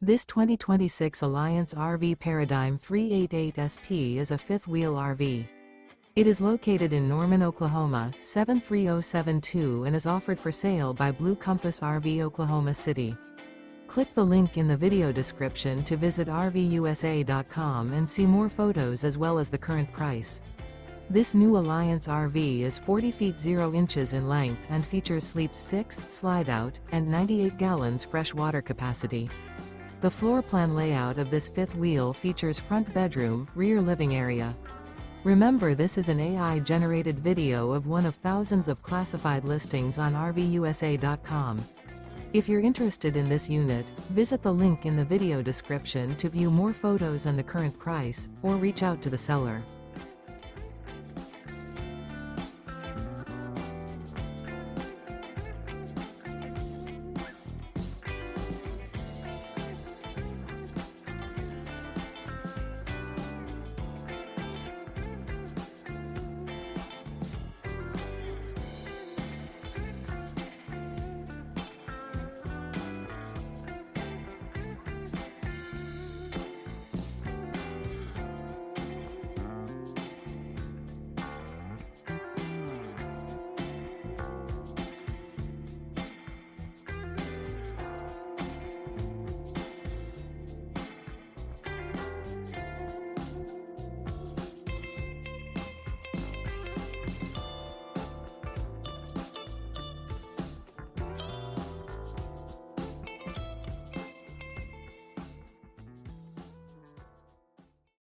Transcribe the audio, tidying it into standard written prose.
This 2026 Alliance RV Paradigm 388SP is a fifth-wheel RV. It is located in Norman, Oklahoma, 73072 and is offered for sale by Blue Compass RV Oklahoma City. Click the link in the video description to visit RVUSA.com and see more photos as well as the current price. This new Alliance RV is 40 feet 0 inches in length and features sleeps 6, slide-out, and 98 gallons fresh water capacity. The floor plan layout of this fifth wheel features front bedroom, rear living area. Remember, this is an AI-generated video of one of thousands of classified listings on RVUSA.com. If you're interested in this unit, visit the link in the video description to view more photos and the current price, or reach out to the seller.